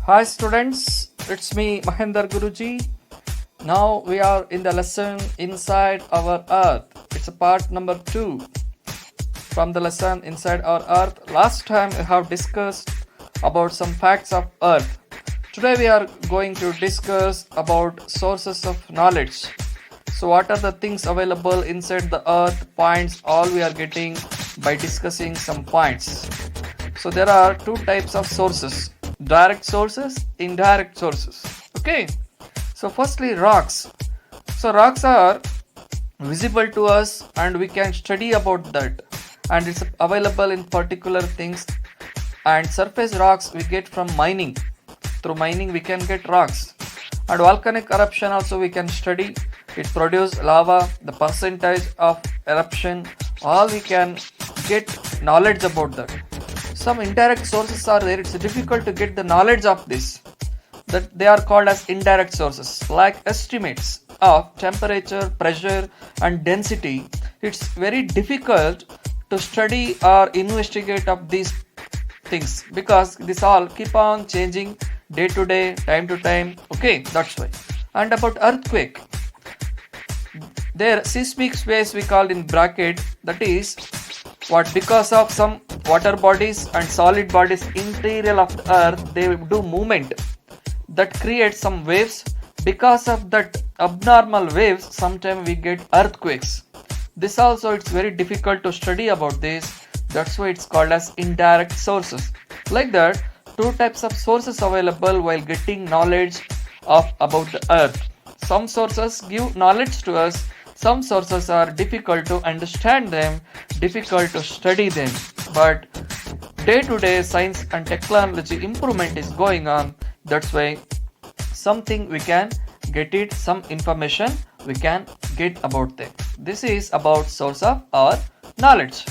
Hi students, it's me Mahendra Guruji. Now we are in the lesson Inside Our Earth. It's a part number 2 from the lesson Inside Our Earth. Last time we have discussed about some facts of Earth. Today we are going to discuss about sources of knowledge. So what are the things available inside the Earth, points, all we are getting by discussing some points. So there are two types of sources: direct sources, indirect sources. Okay, so firstly rocks. So rocks are visible to us and we can study about that, and it's available in particular things. And surface rocks we get from mining. Through mining we can get rocks. And volcanic eruption also we can study. It produces lava, the percentage of eruption, all we can get knowledge about that. Some indirect sources are there. It's difficult to get the knowledge of this, that they are called as indirect sources, like estimates of temperature, pressure and density. It's very difficult to study or investigate of these things because this all keep on changing day to day, time to time. Okay, that's why. And about earthquake, there seismic space we call in bracket, that is what, because of some water bodies and solid bodies interior of the earth, they do movement that creates some waves. Because of that abnormal waves, sometimes we get earthquakes. This also, it's very difficult to study about this. That's why it's called as indirect sources. Like that, two types of sources available while getting knowledge of about the earth. Some sources give knowledge to us. Some sources are difficult to understand them, difficult to study them. But day to day science and technology improvement is going on. That's why something we can get it, some information we can get about them. This is about source of our knowledge.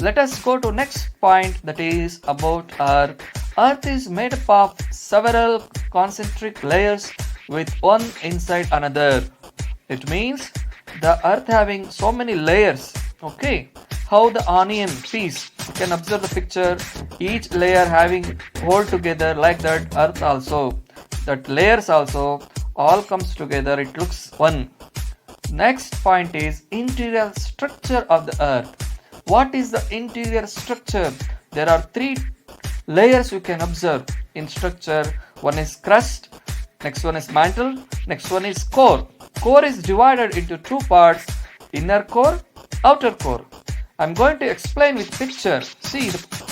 Let us go to next point, that is about Earth. Earth is made up of several concentric layers with one inside another. It means the earth having so many layers. Okay, how the onion piece, you can observe the picture, each layer having hold together, like that earth also, that layers also all comes together, it looks one. Next point is interior structure of the earth. What is the interior structure? There are three layers you can observe in structure. One is crust, next one is mantle, next one is core. Core is divided into two parts: inner core, outer core. I'm going to explain with picture. See,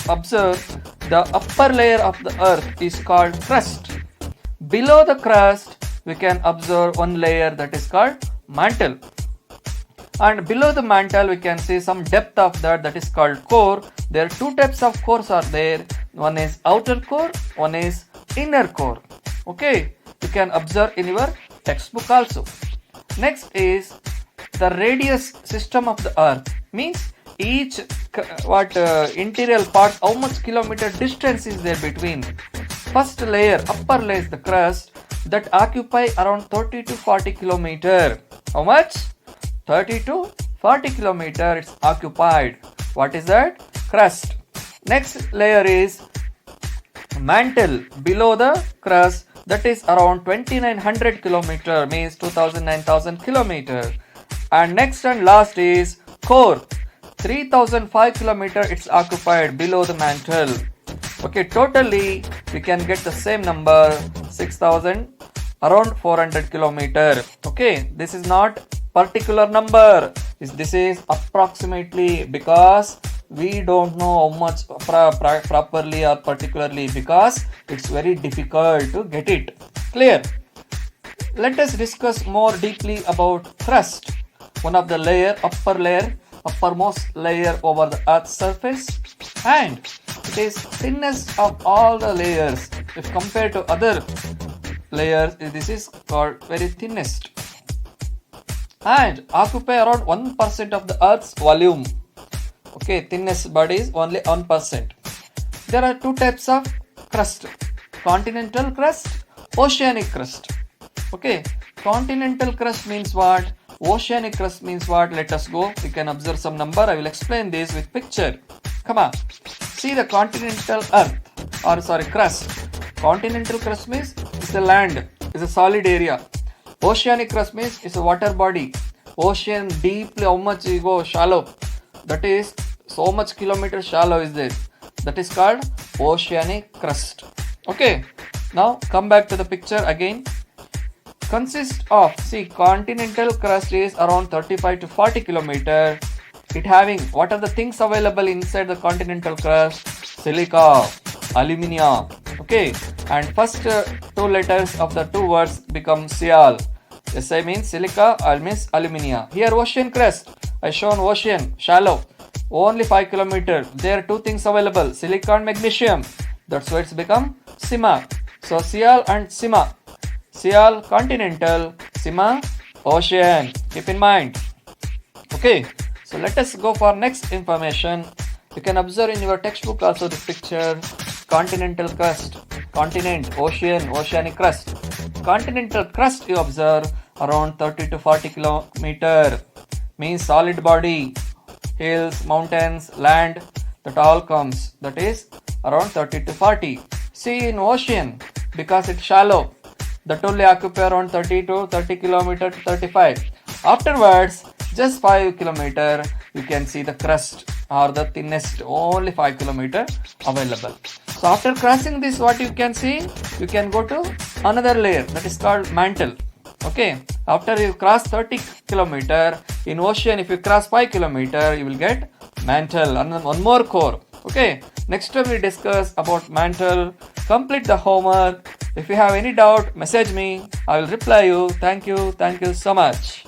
observe, the upper layer of the earth is called crust. Below the crust we can observe one layer that is called mantle, and below the mantle we can see some depth of that is called core. There are two types of cores are there. One is outer core, one is inner core. Okay, you can observe in your textbook also. Next is the radius system of the earth, means each interior part, how much kilometer distance is there between. First layer, upper layer is the crust, that occupy around 30 to 40 kilometer. How much? 30 to 40 kilometer it's occupied. What is that? Crust. Next layer is mantle, below the crust, that is around 2900 kilometer, means 9000 kilometer. And next and last is core, 3005 kilometer it's occupied below the mantle. Okay, totally we can get the same number, 6000, around 400 kilometer. Okay, this is not particular number, this is approximately, because we don't know how much properly or particularly, because it's very difficult to get it. Clear? Let us discuss more deeply about crust, one of the layer, uppermost layer over the earth's surface, and it is thinnest of all the layers. If compared to other layers, this is called very thinnest, and occupy around 1% of the earth's volume. Okay, thinnest body is only 1%. There are two types of crust: continental crust, oceanic crust. Okay, continental crust means what? Oceanic crust means what? Let us go. We can observe some number. I will explain this with picture. Come on. See the continental earth, or sorry, crust. Continental crust means it's a land, it's a solid area. Oceanic crust means it's a water body. Ocean deeply, how much you go shallow, that is so much kilometer shallow is there, that is called oceanic crust. Okay, now come back to the picture again. Consists of, see, continental crust is around 35 to 40 kilometer. It having, what are the things available inside the continental crust? Silica, alumina. Okay, and first two letters of the two words become Sial. Si means silica, Al means alumina. Here ocean crust, I shown ocean, shallow, only 5 kilometer. There are two things available, silica and magnesium. That's why it's become Sima. So Sial and Sima. Sial continental, Sima ocean. Keep in mind. Okay, so let us go for next information. You can observe in your textbook also this picture. Continental crust, continent, ocean, oceanic crust. Continental crust you observe around 30 to 40 kilometer, means solid body, hills, mountains, land, that all comes, that is around 30 to 40. See, in ocean, because it's shallow, that only occupy around 30 to 30 kilometer to 35. Afterwards, just 5 kilometer, you can see the crust or the thinnest, only 5 kilometer available. So after crossing this, what you can see, you can go to another layer, that is called mantle. Okay, after you cross 30 kilometer in ocean, if you cross 5 kilometer, you will get mantle, and then one more core. Okay, next time we discuss about mantle. Complete the homework. If you have any doubt, message me. I will reply you. Thank you so much.